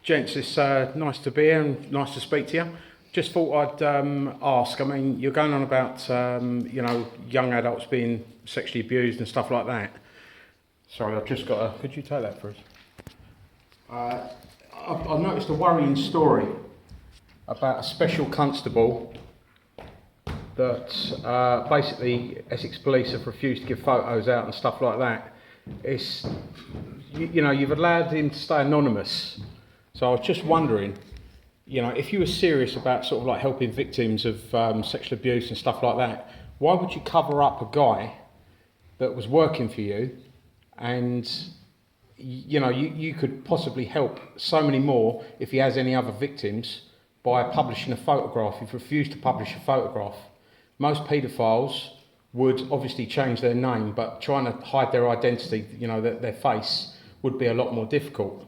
Gents, it's nice to be here and nice to speak to you. Just thought I'd ask, I mean, you're going on about, young adults being sexually abused and stuff like that. Sorry, I've just got a... Could you take that for us? I've noticed a worrying story about a special constable that basically Essex Police have refused to give photos out and stuff like that. It's, you've allowed him to stay anonymous. So I was just wondering, if you were serious about sort of like helping victims of sexual abuse and stuff like that, why would you cover up a guy that was working for you and, you could possibly help so many more if he has any other victims by publishing a photograph. You've refused to publish a photograph. Most paedophiles would obviously change their name, but trying to hide their identity, their face, would be a lot more difficult.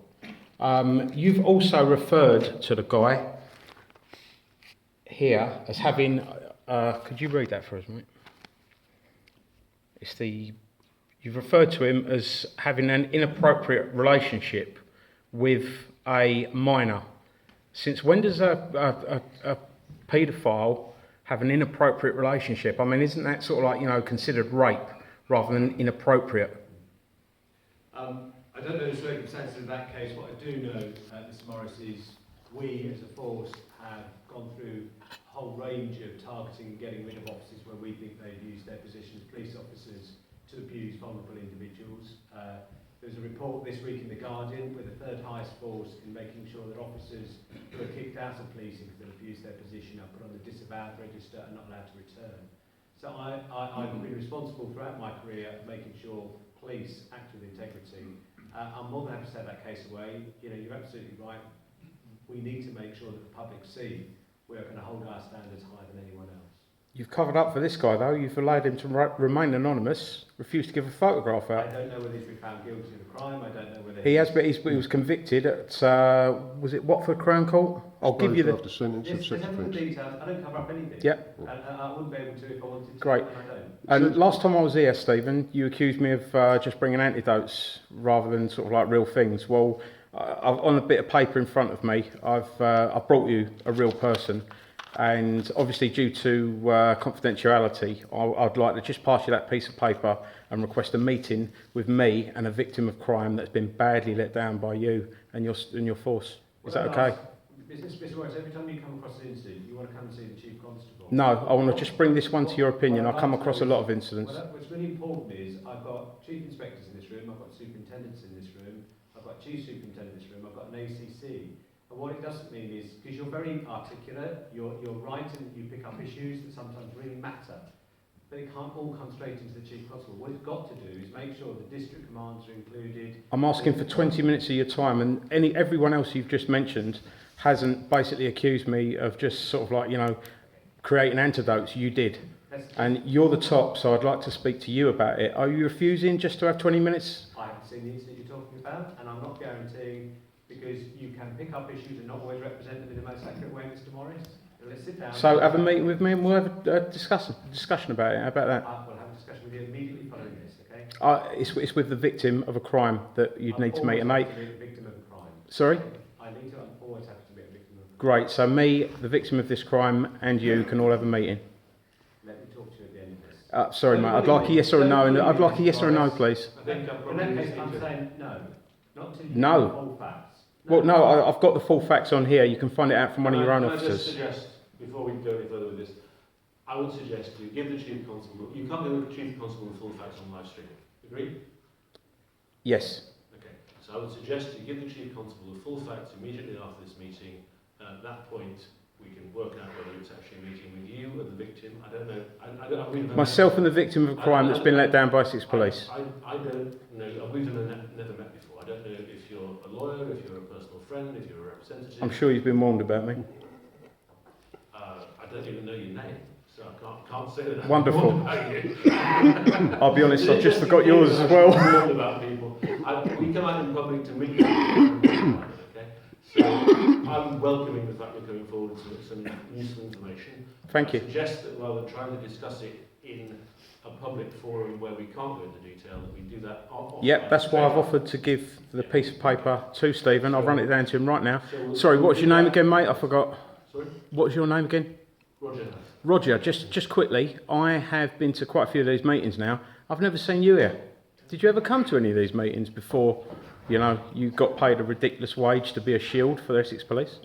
You've also referred to the guy here as having, could you read that for us, mate? You've referred to him as having an inappropriate relationship with a minor. Since when does a paedophile have an inappropriate relationship? I mean, isn't that sort of like, considered rape rather than inappropriate? I don't know the circumstances of that case. What I do know, Mr. Morris, is we as a force have gone through a whole range of targeting and getting rid of officers where we think they've used their position as police officers to abuse vulnerable individuals. There's a report this week in The Guardian with the third highest force in making sure that officers who are kicked out of policing because they've abused their position are put on the disavowed register and not allowed to return. So I've been responsible throughout my career of making sure police act with integrity. I'm more than happy to take that case away. You're absolutely right. We need to make sure that the public see we are going to hold our standards higher than anyone else. You've covered up for this guy, though. You've allowed him to remain anonymous, refused to give a photograph out. I don't know whether he's been found guilty of a crime. I don't know whether... He has, but he was convicted at, was it Watford Crown Court? I'll give you the... After sentence of sex offence. Details. I don't cover up anything. Yep. And I wouldn't be able to if I wanted to. Great. And I don't. And last time I was here, Stephen, you accused me of just bringing antidotes rather than sort of like real things. Well, on a bit of paper in front of me, I've brought you a real person. And obviously due to confidentiality, I'd like to just pass you that piece of paper and request a meeting with me and a victim of crime that's been badly let down by you and your force. Is that okay? Mr. Morris, every time you come across an incident, you want to come and see the Chief Constable? No, I want to just bring this one to your opinion. I come across a lot of incidents. What's really important is I've got Chief Inspectors in this room, I've got Superintendents in this room, I've got Chief Superintendent in this room, I've got an ACC. And what it doesn't mean is, because you're very articulate, you're right and you pick up issues that sometimes really matter, but it can't all come straight into the Chief Constable. What it's got to do is make sure the district commanders are included. I'm asking for 20 minutes of your time, and everyone else you've just mentioned hasn't basically accused me of just sort of like, creating antidotes. You did. And you're the top, so I'd like to speak to you about it. Are you refusing just to have 20 minutes? I haven't seen the incident you're talking about, and I'm not guaranteeing, because you can pick up issues and not always represent them in the most accurate way, Mr. Morris. So let's sit down. So have a meeting with me and we'll have a discussion about it. How about that? We'll have a discussion with you immediately following this, okay? It's with the victim of a crime that you'd need to meet. I'm always happy to be a victim of a crime. Sorry? I'm always happy to be a victim of a crime. Great, so me, the victim of this crime, and you can all have a meeting. Let me talk to you at the end of this. Sorry, mate, I'd like a yes or a no, and I'd like a yes or a no, please. I think in that case, I'm saying no. Not until you No. have full facts. Well, no, I've got the full facts on here. You can find it out from one of your own Can I just officers. suggest, before we go any further with this, I would suggest you give the Chief Constable, you can't give the Chief Constable the full facts on live stream. Agree? Yes. Okay. So I would suggest you give the Chief Constable the full facts immediately after this meeting. And at that point, we can work out whether it's actually a meeting with you and the victim. I don't know. I really don't Myself and the victim of a crime that's been let down by Essex Police. I don't know. We've never met before. I don't know if you're a lawyer, if you're a personal friend, if you're a representative. I'm sure you've been warned about me. I don't even know your name, so I can't say that. Wonderful. About you. I'll be honest, I just forgot yours as well. Warned about people. We come out in public to meet people. Okay? So I'm welcoming the fact we're coming forward with some useful information. Thank you. I suggest that rather than trying to discuss it in a public forum where we can't go into detail, that we do that off. Yep, that's why I've offered to give the piece of paper to Stephen. I'll run it down to him right now. So Sorry, we'll what's do your name that. again, mate? I forgot. Sorry? What's your name again? Roger. Roger, just quickly, I have been to quite a few of these meetings now. I've never seen you here. Did you ever come to any of these meetings before, you know, you got paid a ridiculous wage to be a shield for the Essex Police?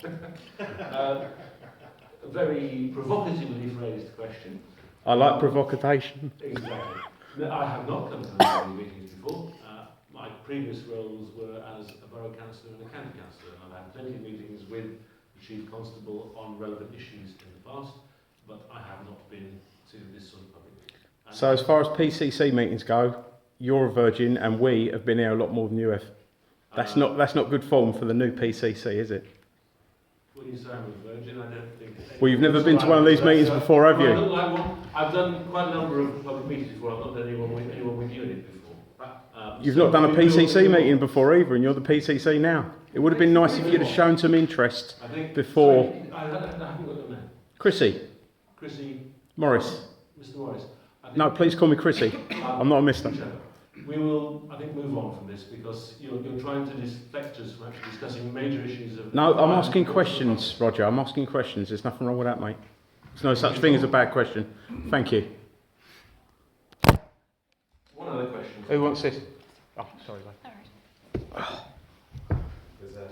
A very provocatively phrased question. I like provocation. Exactly. No, I have not come to many meetings before. My previous roles were as a borough councillor and a county councillor, and I've had plenty of meetings with the Chief Constable on relevant issues in the past, but I have not been to this sort of public meeting. So as far as PCC meetings go, you're a virgin and we have been here a lot more than you have. That's not good form for the new PCC, is it? When you say I'm a virgin, I don't think... Well, you've never been to one of these meetings before, have you? I've done quite a number of public meetings before. I've not done anyone with you in it before. You've not done a PCC meeting before either, and you're the PCC now. It would have been nice if you'd have shown some interest I think before. Sorry, I haven't got your name. Chrissy Chrissy Morris. Mr. Morris. I think No, please call me Chrissy. I'm not a mister. We will, I think, move on from this because you're trying to deflect us from actually discussing major issues of... No, I'm asking questions, Roger. I'm asking questions. There's nothing wrong with that, mate. There's no such thing as a bad question. Thank you. One other question. Who wants this? Oh, sorry, mate. All right. There's a